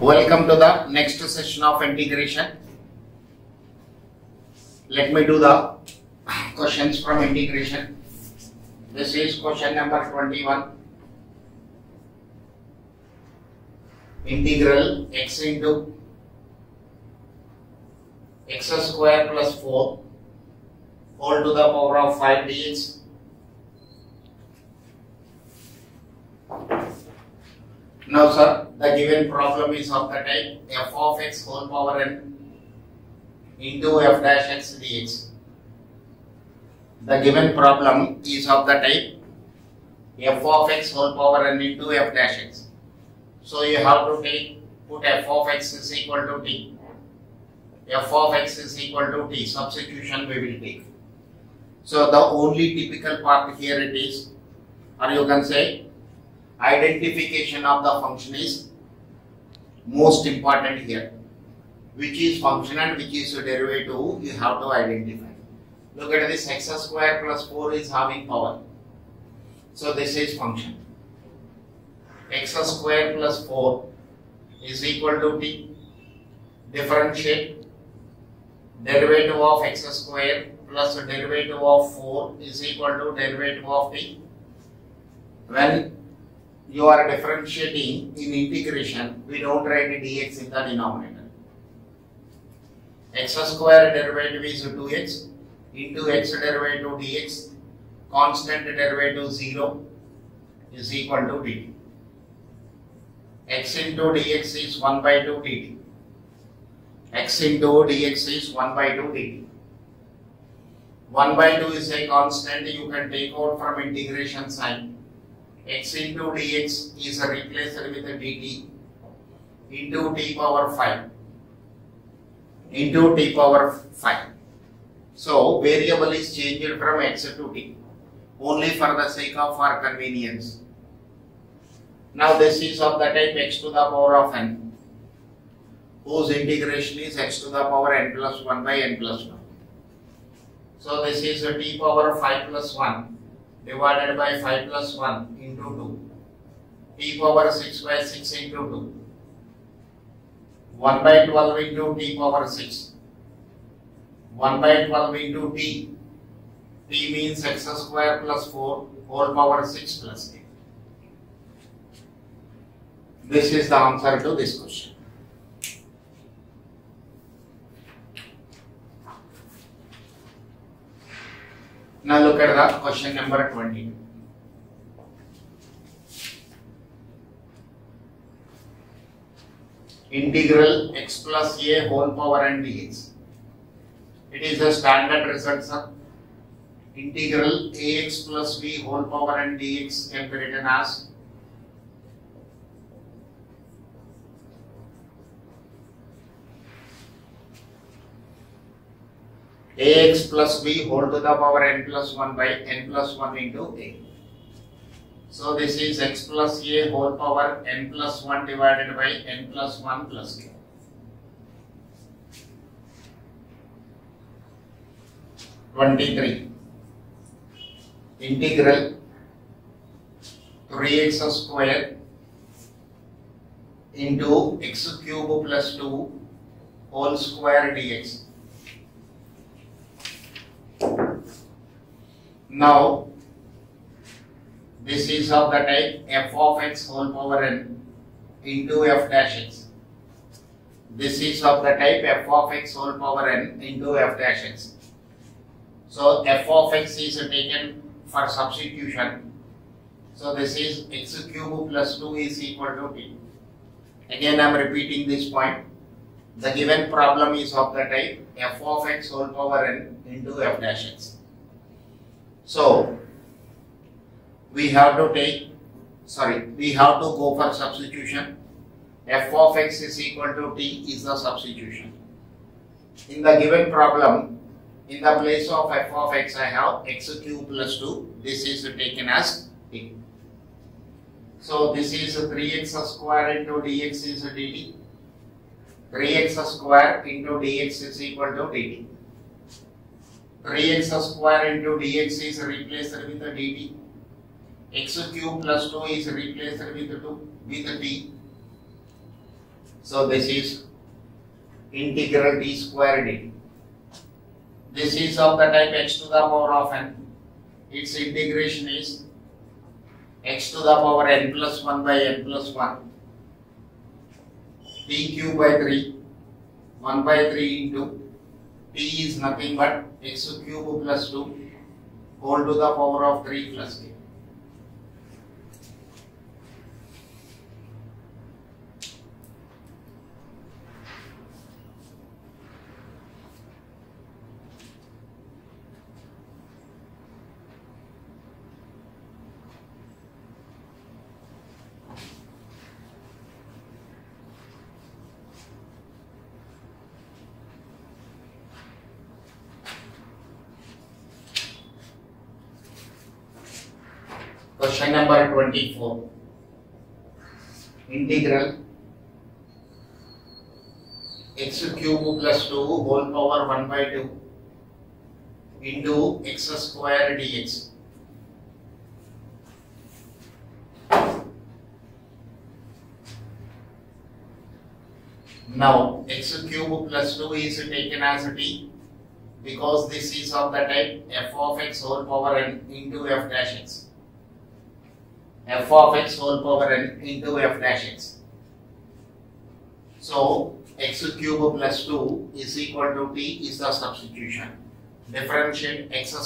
Welcome to the next session of integration. Let me do the questions from integration. This is question number 21. Integral x into x square plus 4 whole to the power of 5 dx. Now sir, the given problem is of the type f of x whole power n into f dash x dx. The given problem is of the type f of x whole power n into f dash x. So you have to put f of x is equal to t. F of x is equal to t. Substitution we will take. So the only typical part here it is, or you can say identification of the function is most important here. Which is function and which is derivative you have to identify. Look at this, x square plus 4 is having power. So this is function. X square plus 4 is equal to t. Differentiate derivative of x square plus derivative of 4 is equal to derivative of t. When you are differentiating in integration, we don't write dx in the denominator. X square derivative is 2x into x derivative dx, constant derivative 0 is equal to dt. X into dx is 1 by 2 dt. X into dx is 1 by 2 dt. 1 by 2 is a constant you can take out from integration sign. X into dx is replaced with dt into t power 5 into t power 5. So variable is changed from x to t only for the sake of our convenience. Now this is of the type x to the power of n, whose integration is x to the power n plus 1 by n plus 1. So this is t power 5 plus 1 divided by 5 plus 1 into 2. T power 6 by 6 into 2. 1 by 12 into t power 6. 1 by 12 into t. T means x square plus 4 whole power 6 plus 8. This is the answer to this question. Now look at the question number 22. Integral x plus a whole power n dx. It is a standard result, sir. Integral ax plus b whole power n dx can be written as ax plus b whole to the power n plus 1 by n plus 1 into a. So this is x plus a whole power n plus 1 divided by n plus 1 plus k. Integral 3x square into x cube plus 2 whole square dx. Now this is of the type f of x whole power n into f dash x. This is of the type f of x whole power n into f dash x. So f of x is taken for substitution. So this is x cube plus 2 is equal to t. Again I am repeating this point. The given problem is of the type f of x whole power n into f dash x. So we have to go for substitution. F of x is equal to t is the substitution. In the given problem, in the place of f of x I have x cube plus 2. This is taken as t. So this is 3x square into dx is dt. 3x square into dx is equal to dt. 3x square into dx is replaced with the dt. X cube plus 2 is replaced with t. So this is integral t square dt. This is of the type x to the power of n. Its integration is x to the power n plus 1 by n plus 1 t cube by 3 1 by 3 into t is nothing but x cube plus 2 whole to the power of 3 plus k. Question number 24. Integral x cube plus 2 whole power 1 by 2 into x square dx. Now x cube plus 2 is taken as t because this is of the type f of x whole power n into f dash x. F of x whole power n into f dash x. So x cube plus 2 is equal to t is the substitution. Differentiate x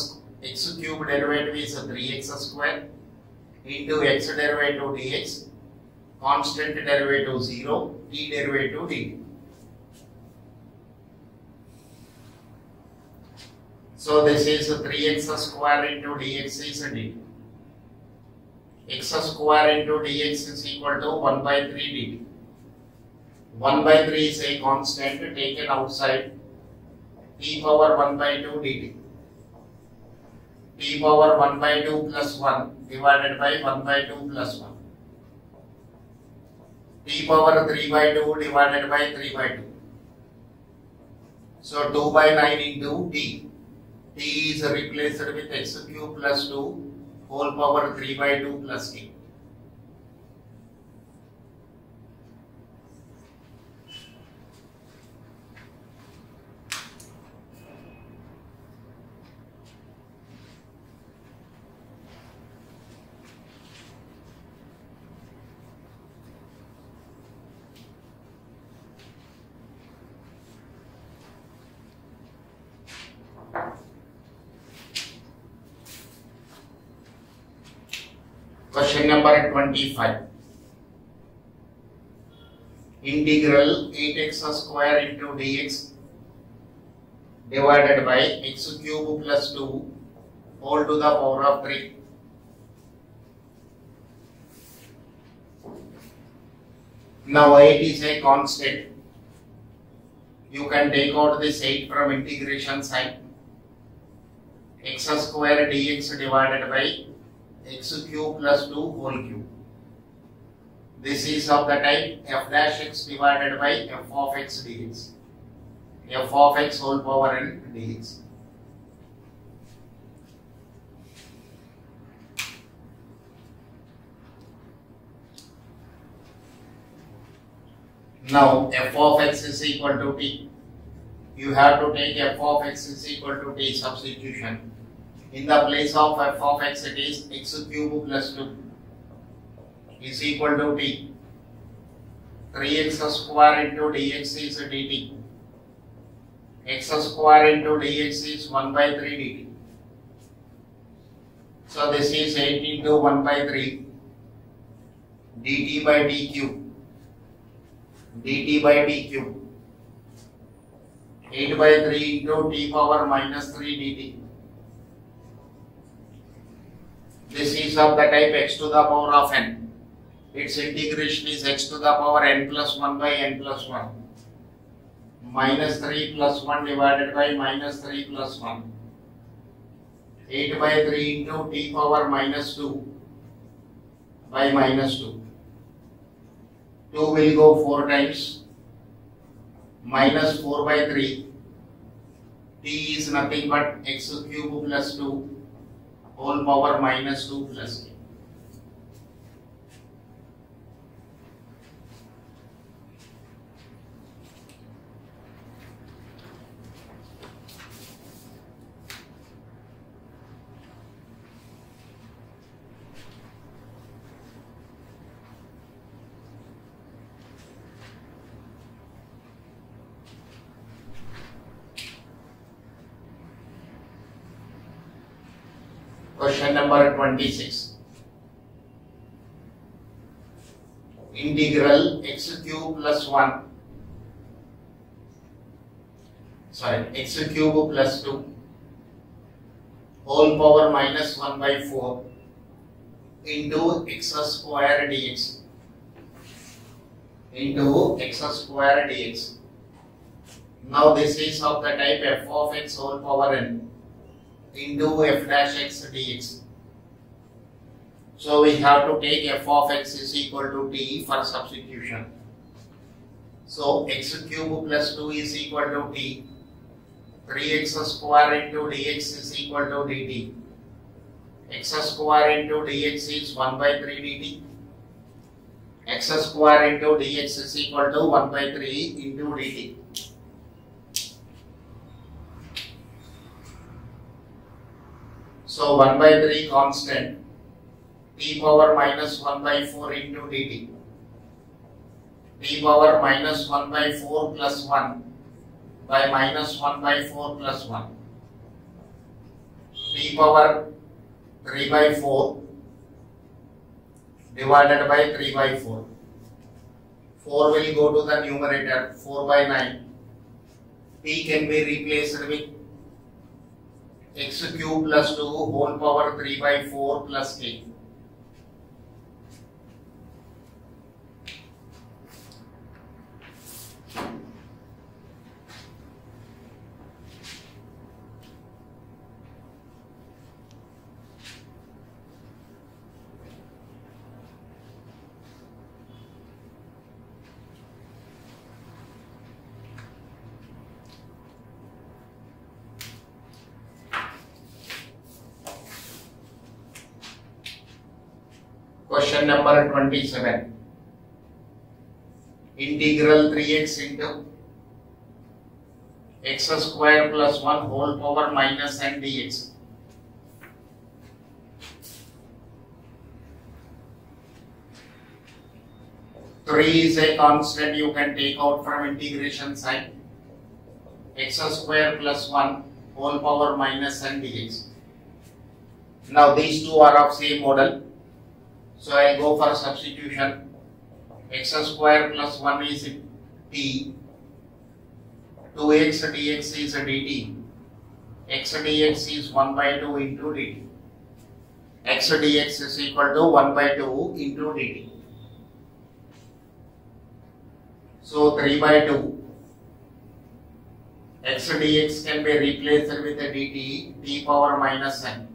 cube derivative is 3x square into x derivative dx, constant derivative 0, t derivative dt. So this is 3x square into dx is dt. X square into dx is equal to 1 by 3 dt. 1 by 3 is a constant taken outside, t power 1 by 2 dt. T power 1 by 2 plus 1 divided by 1 by 2 plus 1. T power 3 by 2 divided by 3 by 2. So 2 by 9 into t. T is replaced with x cube plus 2 whole power 3 by 2 plus t. Question number 25. Integral 8x square into dx divided by x cube plus 2 whole to the power of 3. Now 8 is a constant. You can take out this 8 from integration sign. X square dx divided by x cube plus 2 whole cube. This is of the type f dash x divided by f of x dx. F of x whole power n dx. Now f of x is equal to t. You have to take f of x is equal to t substitution. In the place of f of x, it is x cube plus 2 is equal to t. 3x square into dx is dt. X square into dx is 1 by 3 dt. So this is 8 into 1 by 3 dt by d cube. Dt by d cube. 8 by 3 into t power minus 3 dt. This is of the type x to the power of n. Its integration is x to the power n plus 1 by n plus 1. Minus 3 plus 1 divided by minus 3 plus 1. 8 by 3 into t power minus 2 by minus 2. 2 will go 4 times. Minus 4 by 3. T is nothing but x cube plus 2 whole power minus 2 plus k. Question number 26. Integral x cube plus 1, x cube plus 2 whole power minus 1 by 4 into x square dx into x square dx. Now this is of the type f of x whole power n into f dash x dx. So we have to take f of x is equal to t for substitution. So x cube plus 2 is equal to t. 3x square into dx is equal to dt. X square into dx is 1 by 3 dt. X square into dx is equal to 1 by 3 into dt. So 1 by 3 constant, t power minus 1 by 4 into dt. T power minus 1 by 4 plus 1 by minus 1 by 4 plus 1. T power 3 by 4 divided by 3 by 4. 4 will go to the numerator, 4 by 9. T can be replaced with x cube plus 2 whole power 3 by 4 plus k. Question number 27. Integral 3x into x square plus 1 whole power minus n dx. Three is a constant you can take out from integration sign. X square plus 1 whole power minus n dx. Now these two are of same model. So I will go for substitution. X square plus 1 is t. 2x dx is dt. X dx is 1 by 2 into dt. X dx is equal to 1 by 2 into dt. So 3 by 2. X dx can be replaced with a dt t power minus n.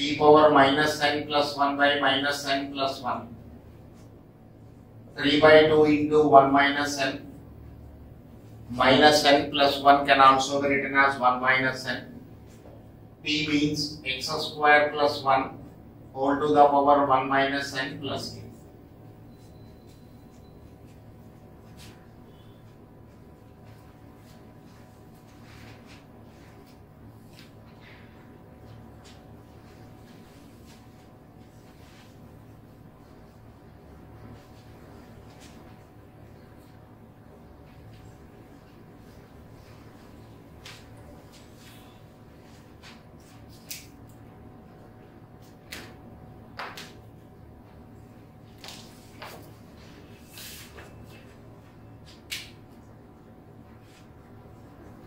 T power minus n plus 1 by minus n plus 1. 3 by 2 into 1 minus n. Minus n plus 1 can also be written as 1 minus n. T means x square plus 1 whole to the power 1 minus n plus k.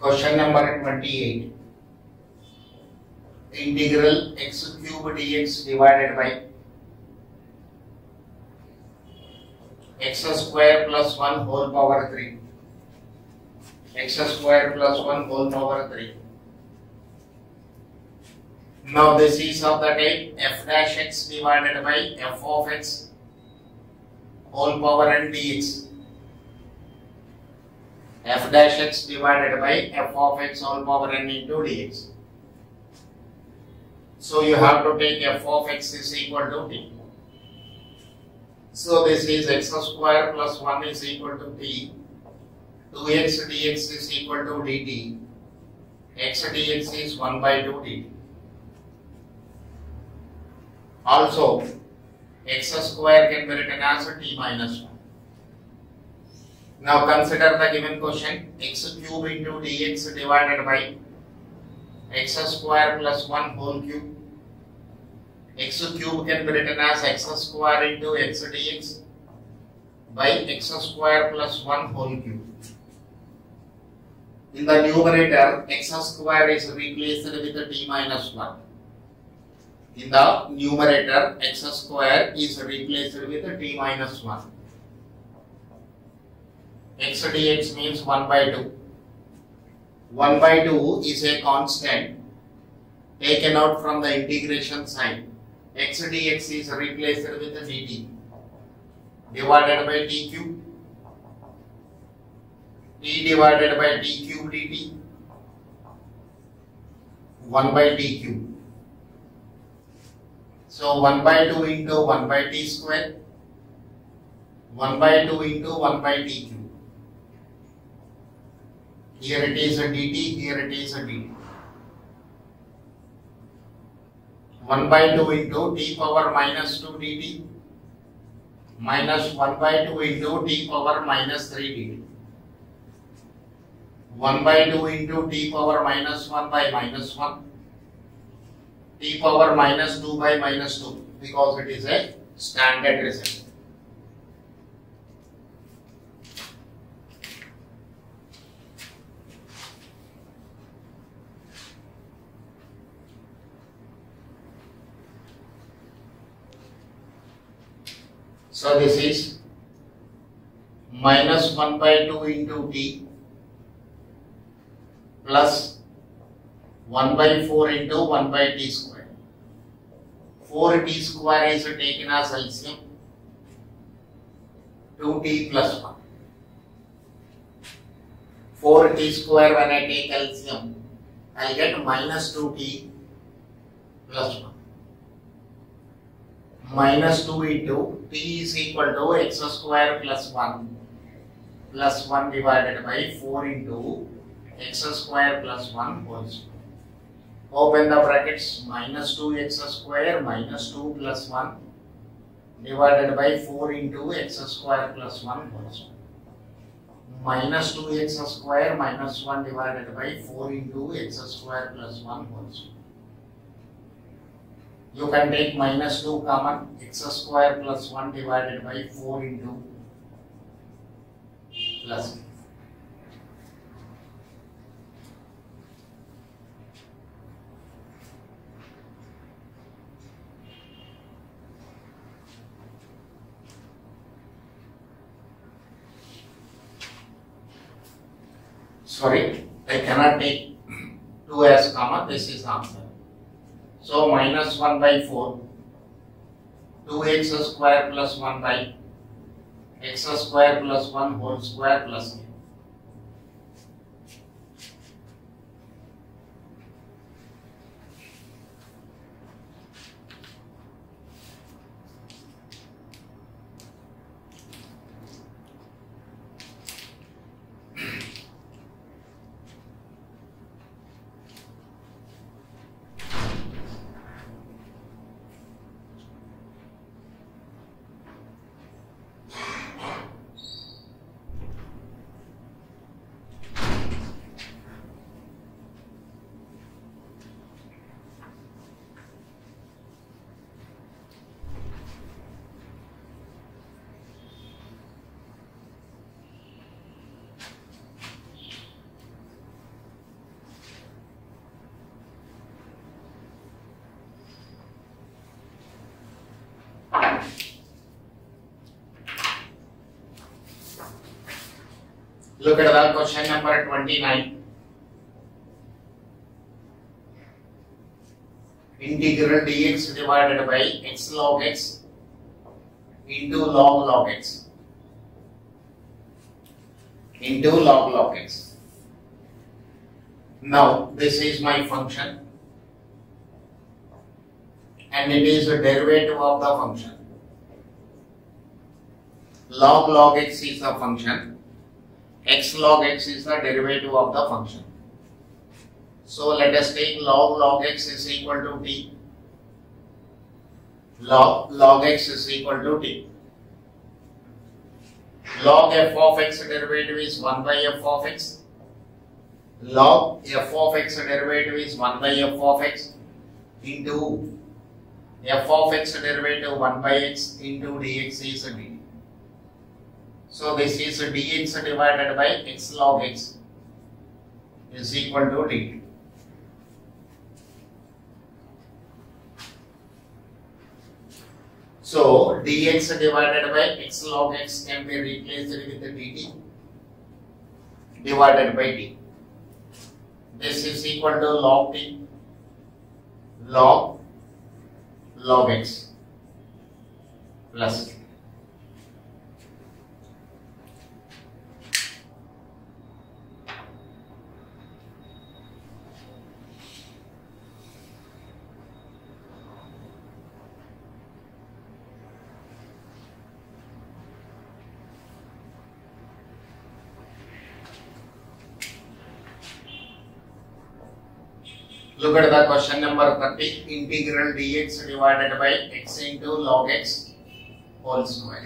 Question number 28. Integral x cube dx divided by x square plus 1 whole power 3. X square plus 1 whole power 3. Now this is of the type f dash x divided by f of x whole power n dx. F dash x divided by f of x whole power n into dx. So you have to take f of x is equal to t. So this is x square plus 1 is equal to t. 2x dx is equal to dt. X dx is 1 by 2 dt. Also, x square can be written as t minus 1. Now consider the given question, x cube into dx divided by x square plus 1 whole cube. X cube can be written as x square into x dx by x square plus 1 whole cube. In the numerator, x square is replaced with t minus 1. In the numerator, x square is replaced with t minus 1. X dx means 1 by 2. 1 by 2 is a constant taken out from the integration sign. X dx is replaced with dt divided by t cube. T divided by t cube dt 1 by t cube. So 1 by 2 into 1 by t square, 1 by 2 into 1 by t cube. Here it is a dt, here it is a dt. 1 by 2 into t power minus 2 dt minus 1 by 2 into t power minus 3 dt. 1 by 2 into t power minus 1 by minus 1, t power minus 2 by minus 2, because it is a standard result. So this is minus 1 by 2 into t plus 1 by 4 into 1 by t square. 4t square is taken as LCM, 2t plus 1. 4t square, when I take LCM, I will get minus 2t plus 1. Minus 2 into t is equal to x square plus 1 divided by 4 into x square plus 1 whole square. Open the brackets, minus 2x square minus 2 plus 1 divided by 4 into x square plus 1 whole square. Minus 2x square minus 1 divided by 4 into x square plus 1 whole square. You can take minus 2 common, x square plus 1 divided by 4 into plus. Sorry, I cannot take 2 as common, this is answer. So minus 1 by 4, 2x square plus 1 by x square plus 1 whole square plus a. Look at the question number 29. Integral dx divided by x log x into log x into log x. Now this is my function and it is a derivative of the function. Log x is the function. X log x is the derivative of the function. So let us take log x is equal to t. Log x is equal to t. Log f of x derivative is 1 by f of x. log f of x derivative is 1 by f of x into f of x derivative 1 by x into dx is dt. So this is dx divided by x log x is equal to dt. So dx divided by x log x can be replaced with dt divided by t. This is equal to log t log x plus t. Look at the question number 30. Integral dx divided by x into log x whole square.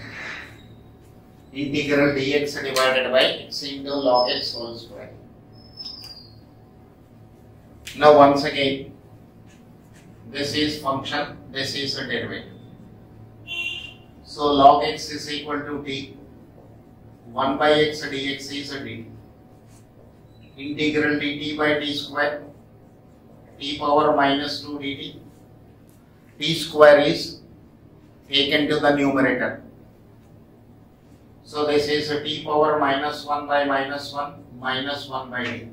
Integral dx divided by x into log x whole square. Now once again, this is function, this is a derivative. So log x is equal to t. 1 by x dx is a dt. Integral dt by t square. T power minus 2 dt. T square is taken to the numerator. So this is a t power minus 1 by minus 1 minus 1 by t.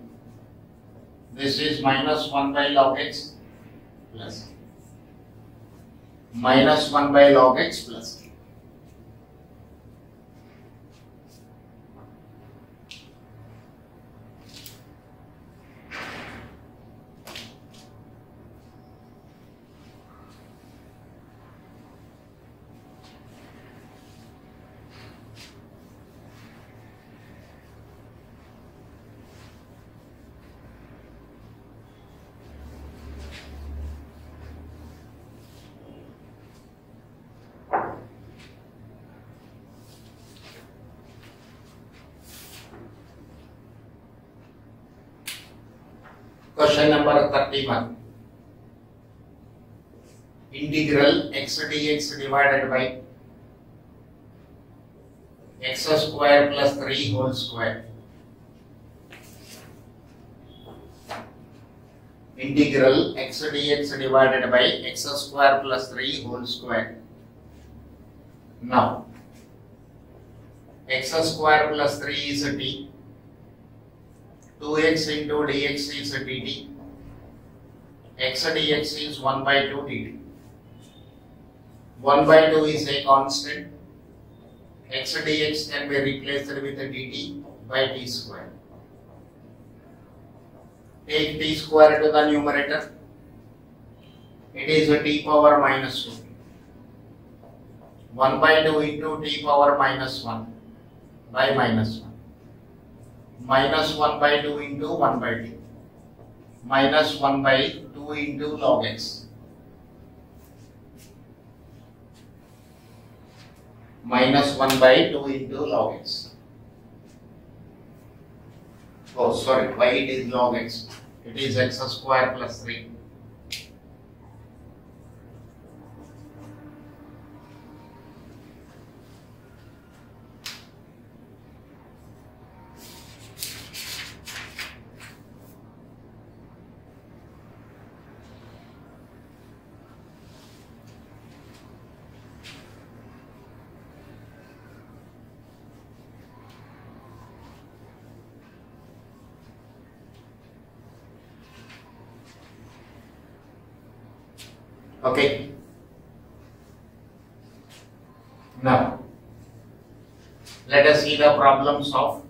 This is minus 1 by log x plus minus 1 by log x plus t. Question number 31. Integral x dx divided by x square plus 3 whole square. Integral x dx divided by x square plus 3 whole square. Now, x square plus 3 is a t. 2x into dx is a dt. X dx is 1 by 2 dt. 1 by 2 is a constant. X dx can be replaced with a dt by t square. Take t square to the numerator. It is a t power minus 2. 1 by 2 into t power minus 1 by minus 1. Minus 1 by 2 into 1 by t. Minus 1 by 2 into log x. Minus 1 by 2 into log x. Oh, sorry, why it is log x? It is x square plus 3. Okay. Now, let us see the problems of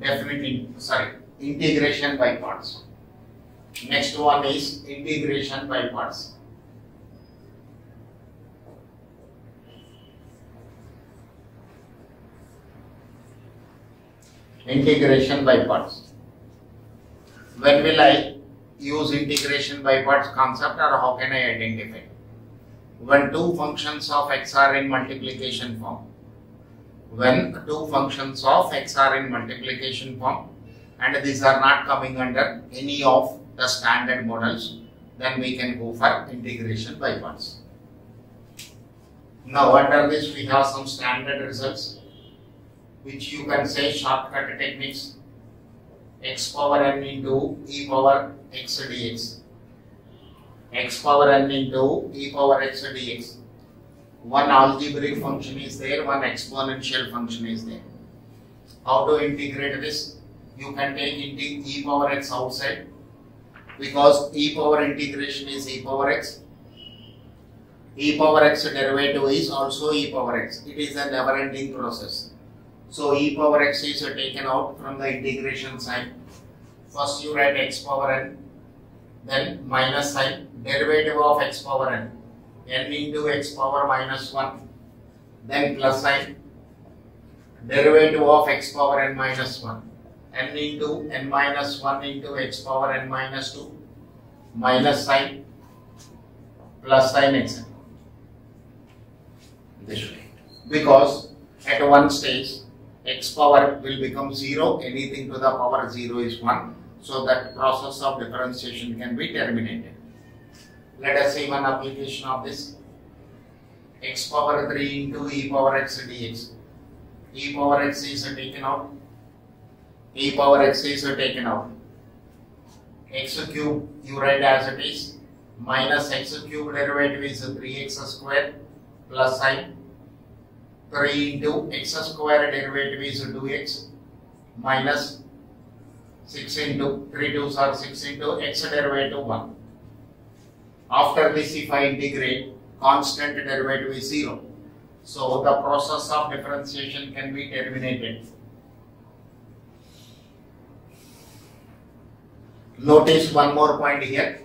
integration by parts. Next one is integration by parts. Integration by parts. When will I use integration by parts concept, or how can I identify? When two functions of x are in multiplication form. When two functions of x are in multiplication form and these are not coming under any of the standard models, then we can go for integration by parts. Now under this we have some standard results which you can say shortcut techniques. X power n into e power x dx. X power n into e power x dx. One algebraic function is there, one exponential function is there. How to integrate this? You can take e power x outside, because e power integration is e power x. E power x derivative is also e power x. It is a never ending process. So e power x is taken out from the integration sign. First you write x power n, then minus sign, derivative of x power n, n into x power minus 1, then plus sign, derivative of x power n minus 1, n into n minus 1 into x power n minus 2, minus sign, plus sign, etc. This way. Because at one stage x power will become 0, anything to the power 0 is 1. So that process of differentiation can be terminated. Let us see one application of this. X power 3 into e power x dx. E power x is taken out. E power x is taken out. X cube you write as it is. Minus x cube derivative is 3x square plus sign. 3 into x square derivative is 2x minus 6 into 3 2s are 6 into x derivative 1. After this, if I integrate, constant derivative is 0. So the process of differentiation can be terminated. Notice one more point here.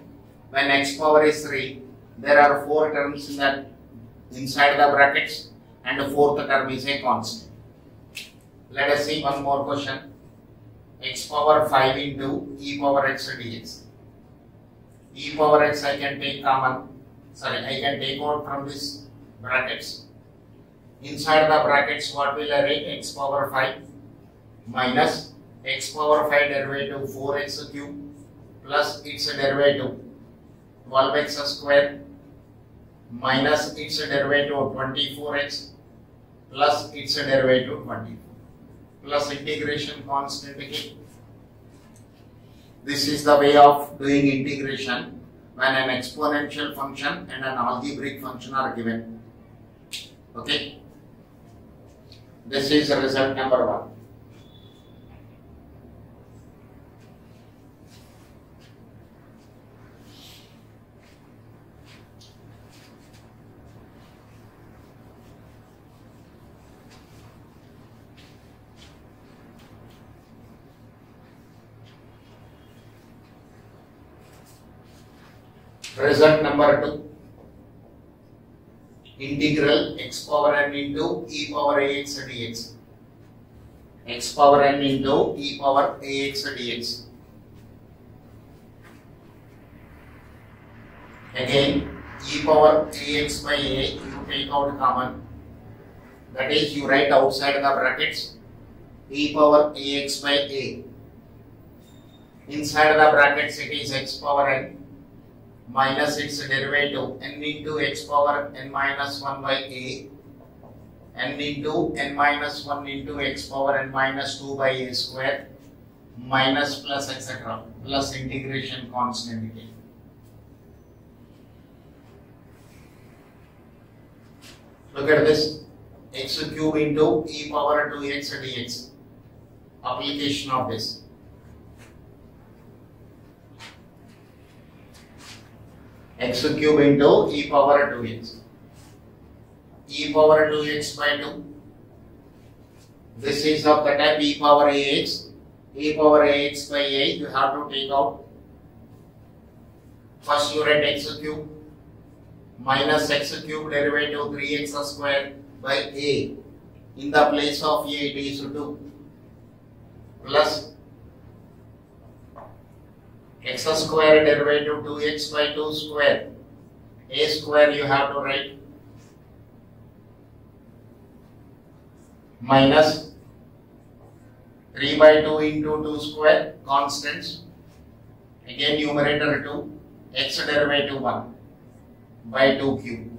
When x power is 3, there are 4 terms in that inside the brackets, and the fourth term is a constant. Let us see one more question. X power 5 into e power x dx. E power x I can take common, I can take out from this brackets. Inside the brackets what will I write? X power 5 minus x power 5 derivative 4x cube plus its derivative 12x square minus its derivative 24x plus its derivative 24 plus integration constant k. This is the way of doing integration when an exponential function and an algebraic function are given. Okay. This is result number 1. Result number 2. Integral x power n into e power ax dx. X power n into e power ax dx. Again, e power ax by a, you take out common. That is, you write outside the brackets e power ax by a. Inside the brackets it is x power n minus its derivative n into x power n minus 1 by a, n into n minus 1 into x power n minus 2 by a square, minus plus etc. plus integration constant again. Look at this, x cube into e power 2x dx. Application of this. X cube into e power 2x. E power 2x by 2. This is of the type e power ax. E power ax by a, you have to take out. First you write x cube minus x cube derivative 3x square by a. In the place of a it is 2 plus x square derivative 2x by 2 square. A square you have to write minus 3 by 2 into 2 square constants. Again numerator 2, x derivative 1 by 2 cube.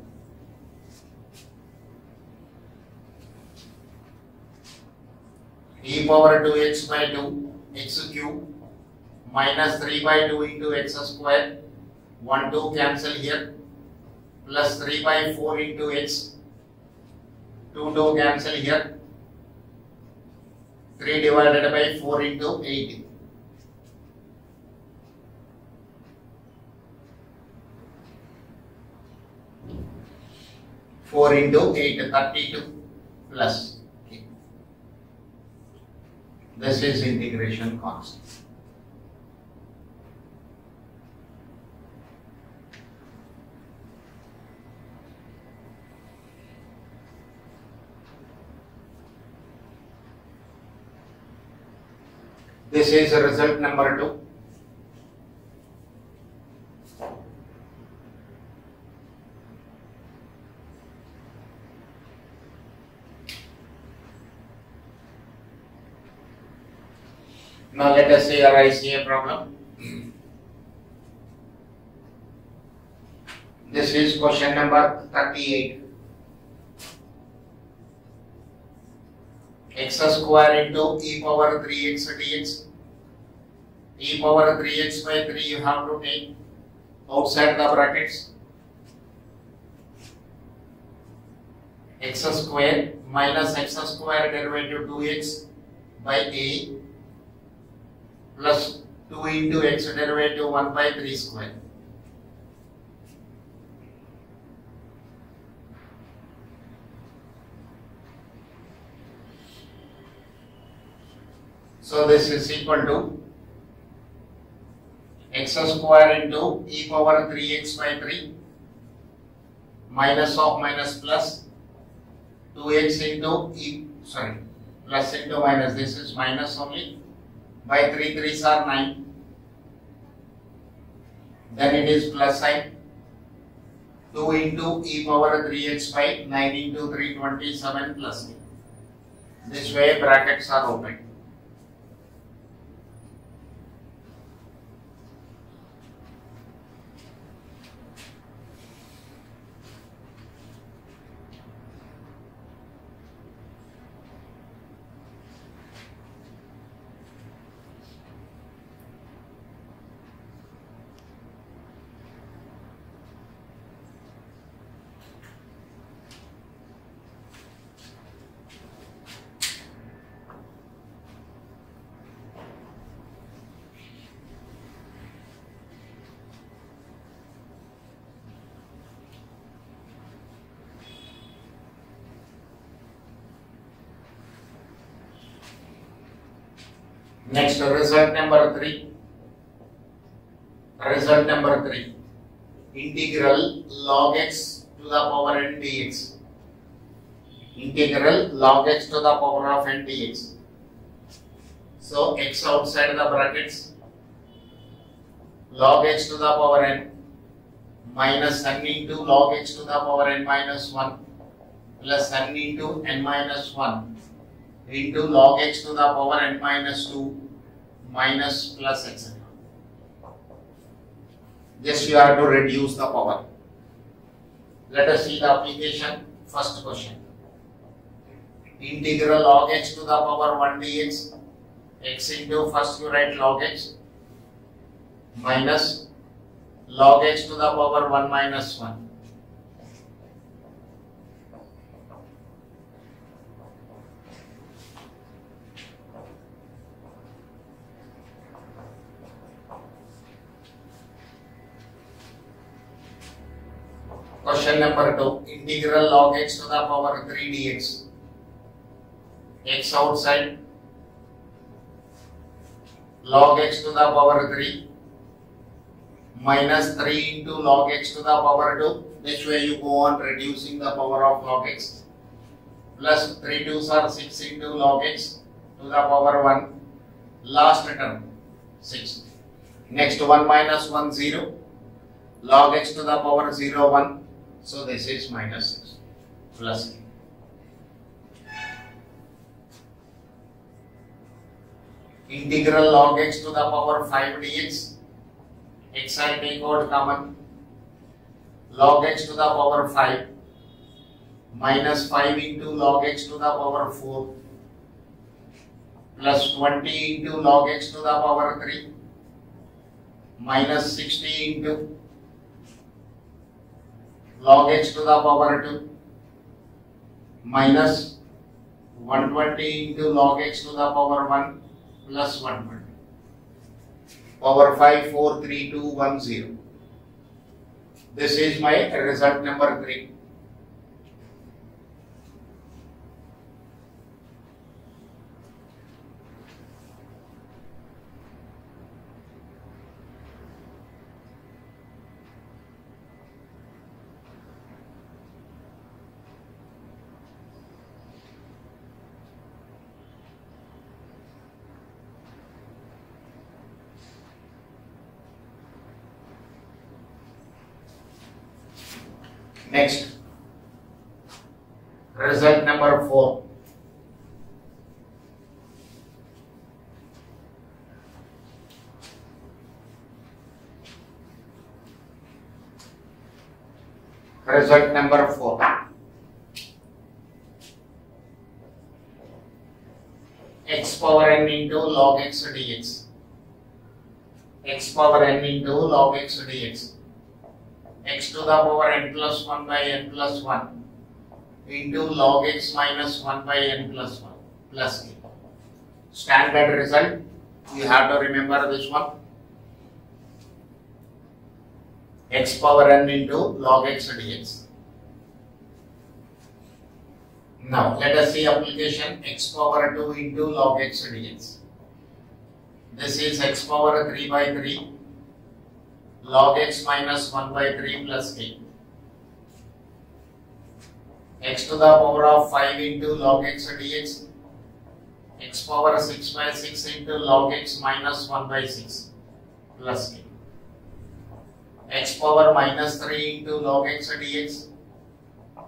E power 2x by 2 x cube minus 3 by 2 into x square, 1 2 cancel here, plus 3 by 4 into x, 2 2 cancel here, 3 divided by 4 into 8. Four into 8, 32 plus. Okay. This is integration constant. This is result number 2. Now let us say arise a problem. This is question number 38. X square into e power 3x dx. E power 3x by 3 you have to take outside the brackets. X square minus x square derivative 2x by a plus 2 into x derivative 1 by 3 square. So this is equal to x square into e power 3x by 3 minus of minus plus 2x into plus into minus, this is minus only, by 3 3s are 9, then it is plus sign, 2 into e power 3x by 9 into 3 27 plus 8. This way brackets are open. Next, result number 3. Result number 3. Integral log x to the power n dx. Integral log x to the power of n dx. So, x outside the brackets. Log x to the power n minus n into log x to the power n minus 1 plus n into n minus 1 into log x to the power n minus 2 minus plus etc. Just you have to reduce the power. Let us see the application. First question. Integral log x to the power 1 dx, x into first you write log x minus log x to the power 1 minus 1. Question number 2. Integral log x to the power 3 dx. X outside. Log x to the power 3 minus 3 into log x to the power 2. This way you go on reducing the power of log x. Plus 3 2s are 6 into log x to the power 1. Last term 6. Next 1 minus 1 0. Log x to the power 0 1. So this is minus 6 plus 8. integral log x to the power 5 dx. X I take out common. Log x to the power 5 minus 5 into log x to the power 4 plus 20 into log x to the power 3 minus 60 into log x to the power 2 minus 120 into log x to the power 1 plus 120. Power 5, 4, 3, 2, 1, 0. This is my result number 3. Next, result number 4. Result number 4. X power n into log x dx. X power n into log x dx. X to the power n plus 1 by n plus 1 into log x minus 1 by n plus 1 plus k. Standard result, you have to remember this one. X power n into log x dx. Now let us see application x power 2 into log x dx. This is x power 3 by 3 log x minus 1 by 3 plus k. X to the power of 5 into log x dx. X power 6 by 6 into log x minus 1 by 6 plus k. X power minus 3 into log x dx.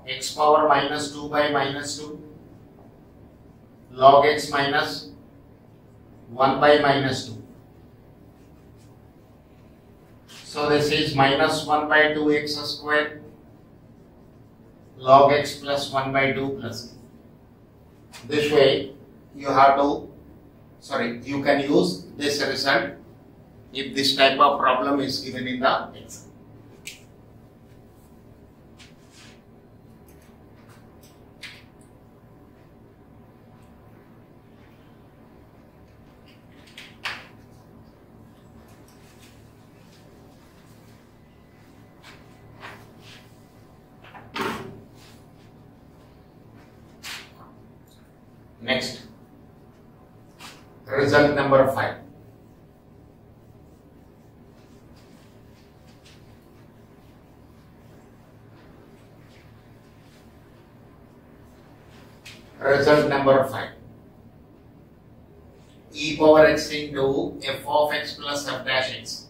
X power minus 2 by minus 2 log x minus 1 by minus 2. So this is minus 1 by 2x square log x plus 1 by 2 plus. This way you can use this result if this type of problem is given in the exam. Next, result number 5. Result number 5. E power x into f of x plus f dash x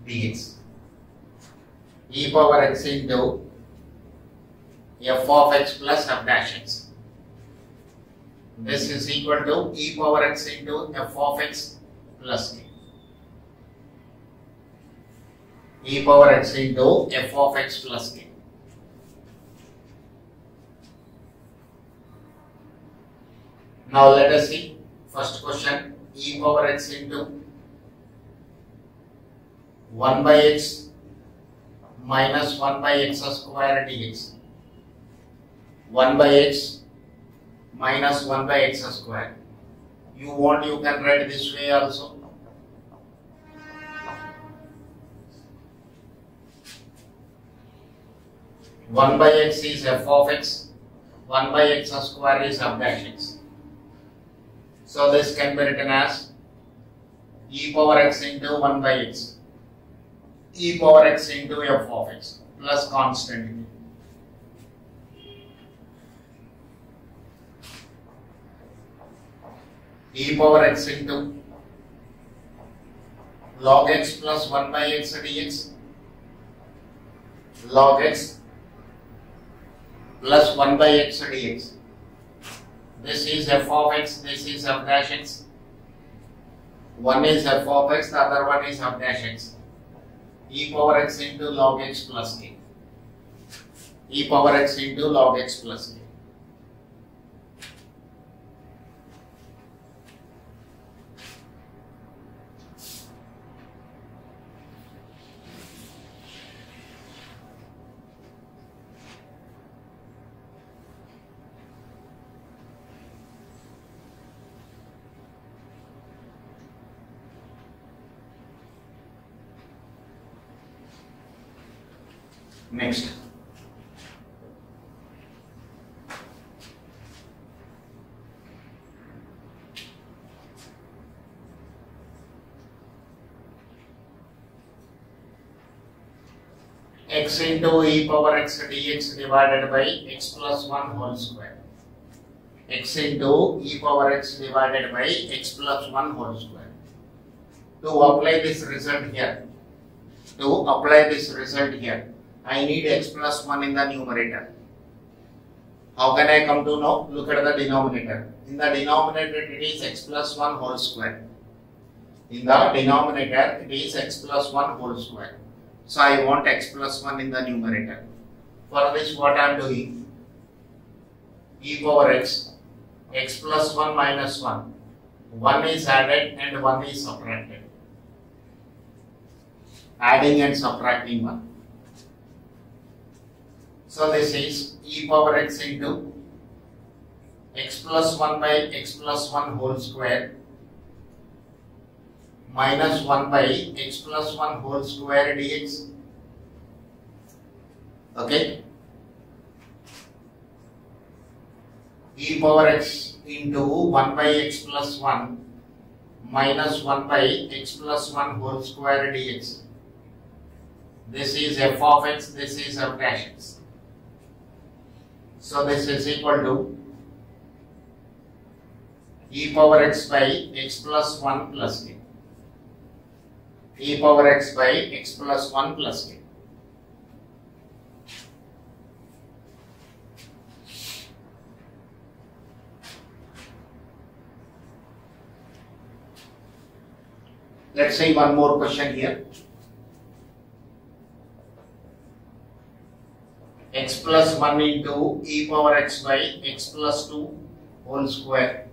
dx. E power x into f of x plus f dash x. This is equal to e power x into f of x plus k. E power x into f of x plus k. Now let us see first question. E power x into 1 by x minus 1 by x square dx. 1 by x minus 1 by x square. You can write this way also. One by x is f of x, 1 by x square is f dash x. So this can be written as e power x into 1 by x, e power x into f of x plus constant. E power x into log x plus 1 by x dx, log x plus 1 by x dx. This is f of x, this is f dash x, One is f of x, the other one is f dash x. E power x into log x plus k. E power x into log x plus k. Next, x into e power x dx divided by x plus 1 whole square. X into e power x divided by x plus 1 whole square. To apply this result here, I need x plus 1 in the numerator. How can I come to know? Look at the denominator. In the denominator it is x plus 1 whole square. In the denominator it is x plus 1 whole square. So I want x plus 1 in the numerator. For this what I am doing? E power x, x plus 1 minus 1. 1 is added and 1 is subtracted. Adding and subtracting 1. So this is e power x into x plus 1 by x plus 1 whole square minus 1 by x plus 1 whole square dx. Okay. E power x into 1 by x plus 1 minus 1 by x plus 1 whole square dx. This is f of x, this is f dash x. So this is equal to e power x by x plus 1 plus k. E power x by x plus 1 plus k. Let's see one more question here. X plus 1 into e power x by x plus 2 whole square.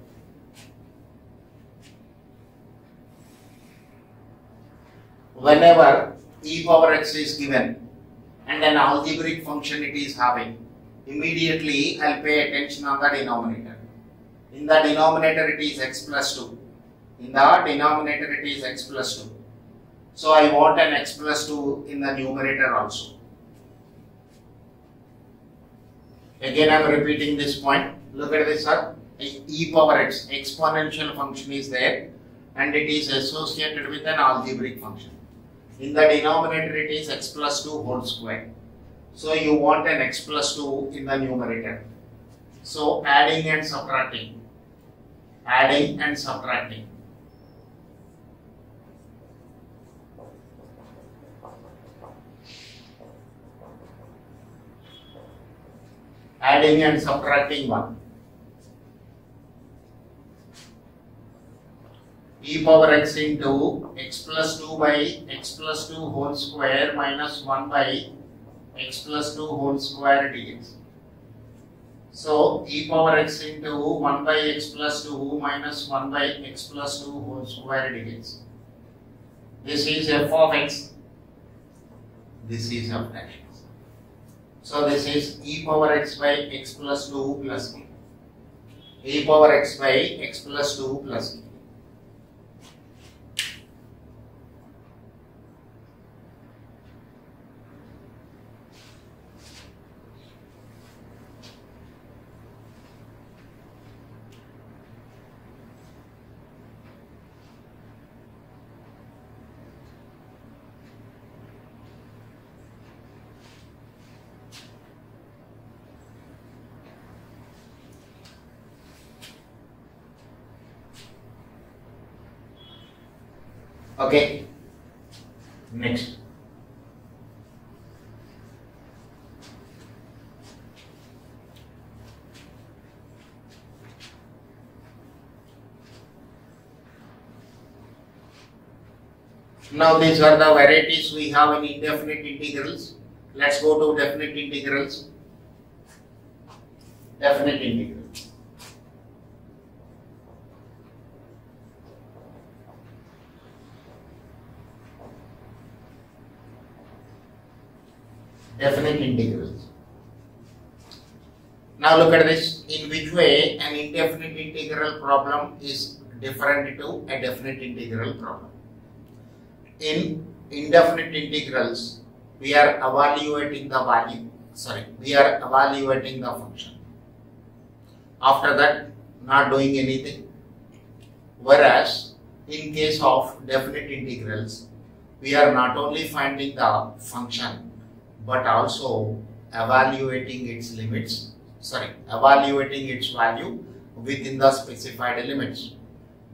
Whenever e power x is given and an algebraic function it is having, immediately I'll pay attention on the denominator. In the denominator it is x plus 2. In the denominator it is x plus 2. So I want an x plus 2 in the numerator also. Again I am repeating this point. Look at this, sir. E power x, exponential function is there and it is associated with an algebraic function. In the denominator it is x plus 2 whole square. So you want an x plus 2 in the numerator. So adding and subtracting. Adding and subtracting. Adding and subtracting 1. E power x into x plus 2 by x plus 2 whole square minus 1 by x plus 2 whole square dx. So e power x into 1 by x plus 2 minus 1 by x plus 2 whole square dx. This is f of x. This is f dash x. So this is e power x by x plus 2 plus k. E power x by x plus 2 plus k. Okay. Next. Now these are the varieties we have in indefinite integrals. Let's go to definite integrals. Definite integral. Definite integrals. Now look at this. In which way an indefinite integral problem is different to a definite integral problem? In indefinite integrals, we are evaluating the value. We are evaluating the function. After that, not doing anything. Whereas in case of definite integrals, we are not only finding the function but also evaluating its limits. Evaluating its value within the specified limits.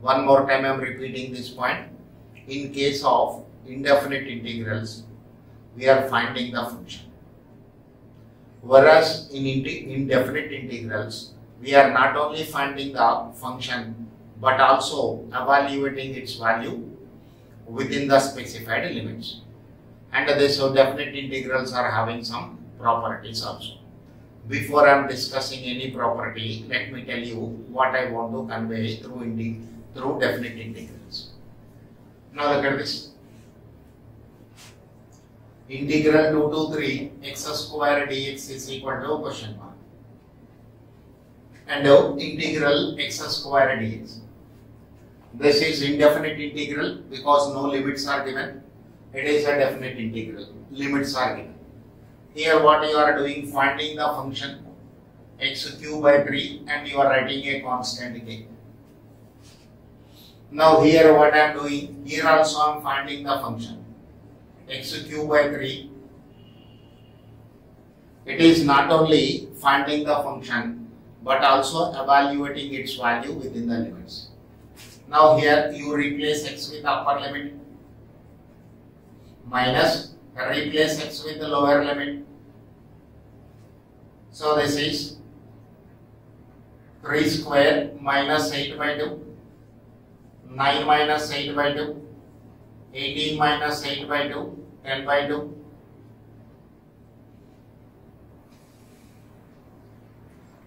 One more time I am repeating this point. In case of indefinite integrals, we are finding the function. Whereas in indefinite integrals, we are not only finding the function but also evaluating its value within the specified limits. And these definite integrals are having some properties also. Before I am discussing any property, let me tell you what I want to convey through definite integrals. Now look at this. Integral 2 to 3 x square dx is equal to question mark. And integral x square dx. This is indefinite integral because no limits are given. It is a definite integral. Limits are given. Here what you are doing, finding the function x cube by 3 and you are writing a constant k. Now here what I am doing, here also I am finding the function x cube by 3. It is not only finding the function but also evaluating its value within the limits. Now here you replace x with upper limit minus replace x with the lower limit. So this is 3 square minus 8 by 2, 9 minus 8 by 2, 18 minus 8 by 2, 10 by 2.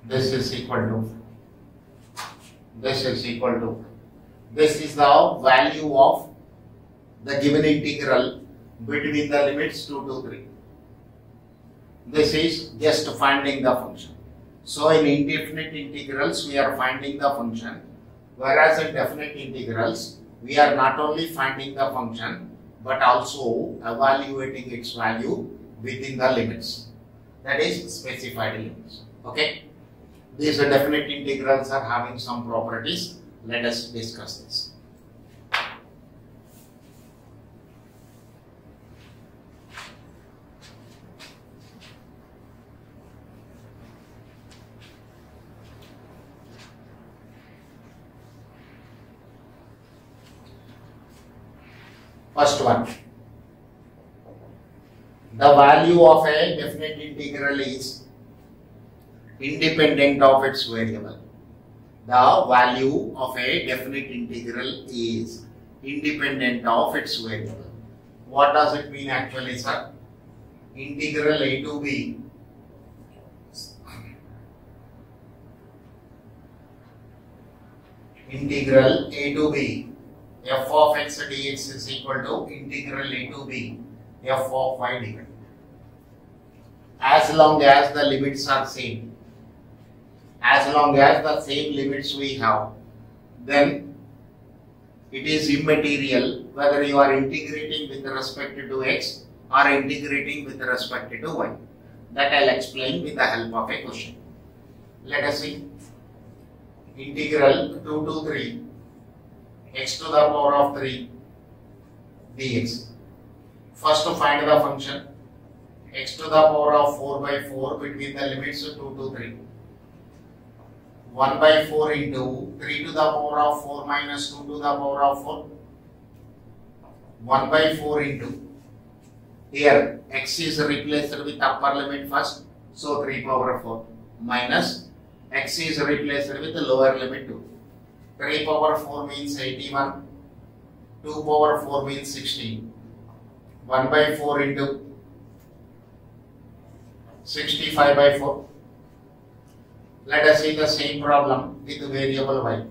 This is equal to, this is equal to, this is the value of the given integral between the limits 2 to 3. This is just finding the function. So in indefinite integrals we are finding the function, whereas in definite integrals we are not only finding the function but also evaluating its value within the limits, that is specified limits. Okay, these definite integrals are having some properties. Let us discuss this. First one, the value of a definite integral is independent of its variable. The value of a definite integral is independent of its variable. What does it mean actually, sir? Integral a to b integral a to b f of x dx is equal to integral a to b f of y dx. As long as the limits are same, as long as the same limits we have, then it is immaterial whether you are integrating with respect to x or integrating with respect to y. That I will explain with the help of a question. Let us see. Integral 2 to 3 x to the power of 3 dx. First to find the function x to the power of 4 by 4 between the limits 2 to 3. 1 by 4 into 3 to the power of 4 minus 2 to the power of 4. 1 by 4 into, here x is replaced with upper limit first, so 3 power 4 minus x is replaced with the lower limit 2. 3 power 4 means 81 2 power 4 means 16. 1 by 4 into 65 by 4. Let us see the same problem with variable y.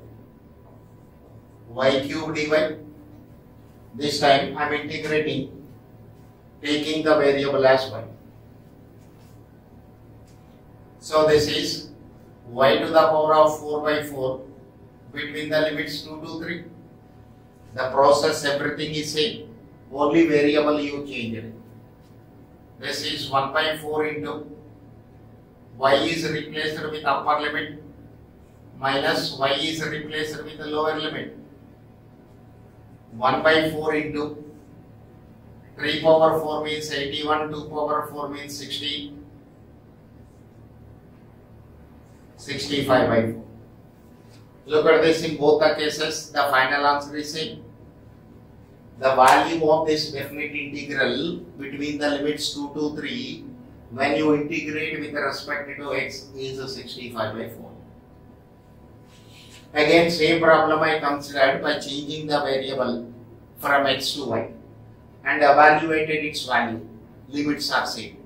Y cube dy. This time I am integrating, taking the variable as y. So this is y to the power of 4 by 4 between the limits 2 to 3. The process, everything is same. Only variable you changed. This is 1 by 4 into y is replaced with upper limit minus y is replaced with the lower limit. 1 by 4 into 3 power 4 means 81, 2 power 4 means 60, 65 by 4. Look at this, in both the cases, the final answer is same. The value of this definite integral between the limits 2 to 3 when you integrate with respect to x is 65 by 4. Again, same problem I considered by changing the variable from x to y and evaluated its value. Limits are same.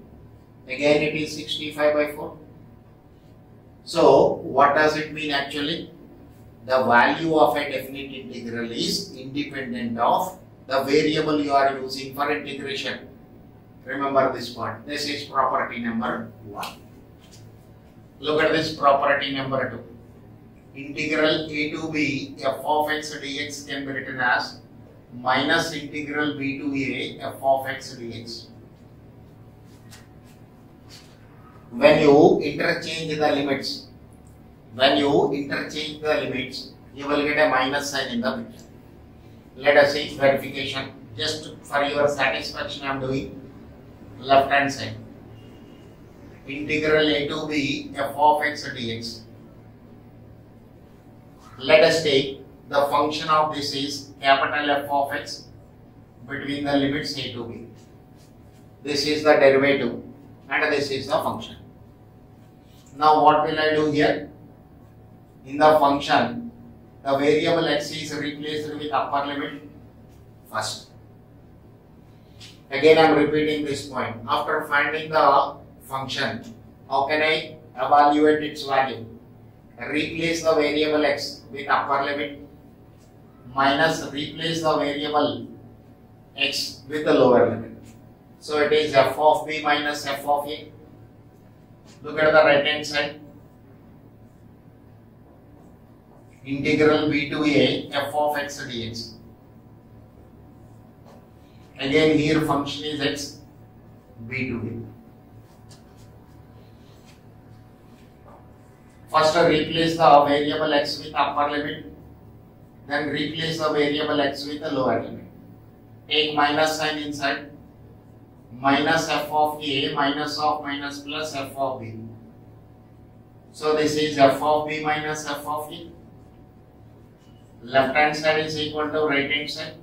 Again, it is 65 by 4. So, what does it mean actually? The value of a definite integral is independent of the variable you are using for integration. Remember this part. This is property number 1. Look at this property number 2. Integral a to b f of x dx can be written as minus integral b to a f of x dx. When you interchange the limits, you will get a minus sign in the middle. Let us see verification. Just for your satisfaction, I am doing left hand side. Integral a to b f of x dx. Let us take the function of this is capital F of x between the limits a to b. This is the derivative and this is the function. Now what will I do here? In the function, the variable x is replaced with upper limit first. Again I am repeating this point. After finding the function, how can I evaluate its value? Replace the variable x with upper limit minus replace the variable x with the lower limit. So it is f of b minus f of a. Look at the right hand side. Integral b to a f of x dx. Again here function is x, b to a. First replace the variable x with upper limit, then replace the variable x with the lower limit. Take minus sign inside, minus f of a minus of minus plus f of b. So this is f of b minus f of a. Left hand side is equal to right hand side.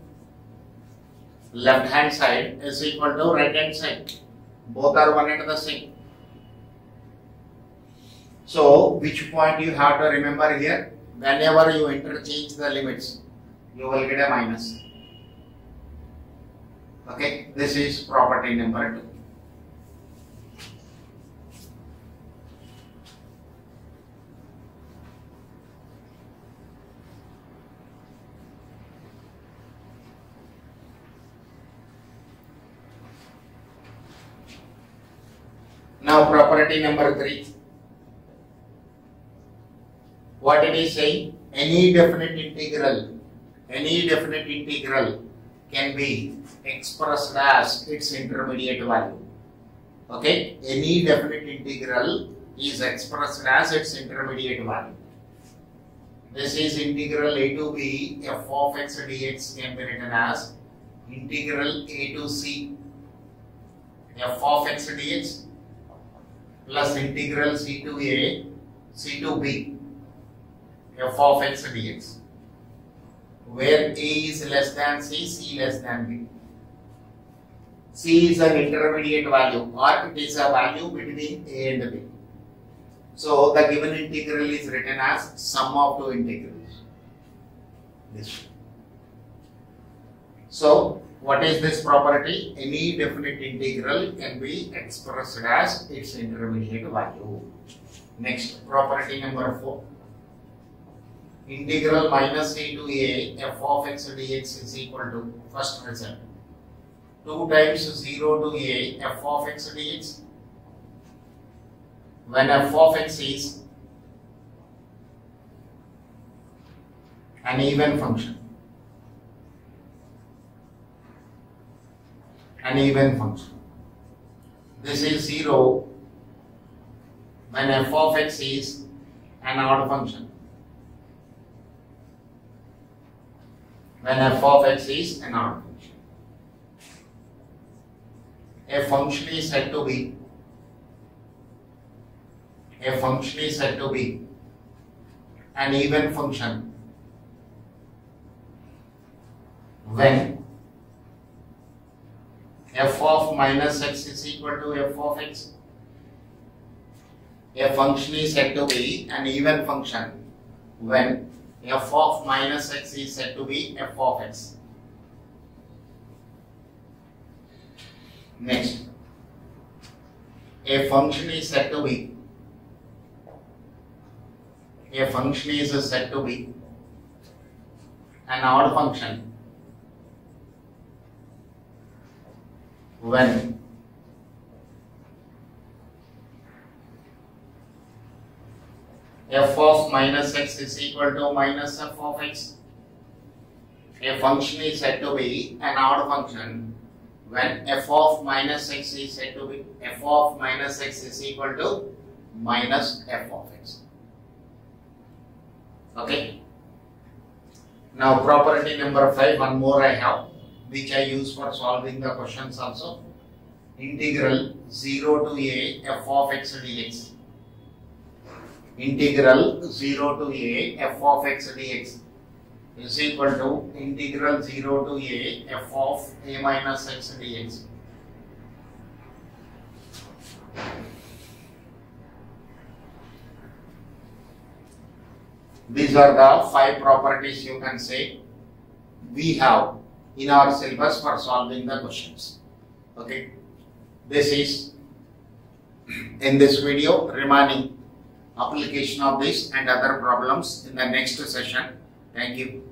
Left hand side is equal to right hand side. Both are one and the same. So, which point you have to remember here? Whenever you interchange the limits, you will get a minus. Okay, this is property number 2. Now, property number 3. What it is saying? Any definite integral can be expressed as its intermediate value. Okay, any definite integral is expressed as its intermediate value. This is integral a to b f of x dx can be written as integral a to c f of x dx plus integral c to a c to b f of x dx, where a is less than c, c less than b. C is an intermediate value or it is a value between a and b. So the given integral is written as sum of two integrals. This. So what is this property? Any definite integral can be expressed as its intermediate value. Next, property number 4. Integral minus a to a f of x dx is equal to, first result, 2 times 0 to a f of x dx. When f of x is an even function, this is 0 when f of x is an odd function. When f of x is an odd function, a function is said to be an even function when f of minus x is equal to f of x. A function is said to be an even function when f of minus x is said to be f of x. Next, a function is said to be an odd function when f of minus x is equal to minus f of x. A function is said to be an odd function when f of minus x is said to be equal to minus f of x. Okay. Now property number 5, one more I have, which I use for solving the questions also. Integral 0 to a f of x dx. Integral 0 to a f of x dx is equal to integral 0 to a f of a minus x dx. These are the 5 properties you can say we have in our syllabus for solving the questions. Okay. This is in this video. Remaining application of this and other problems in the next session. Thank you.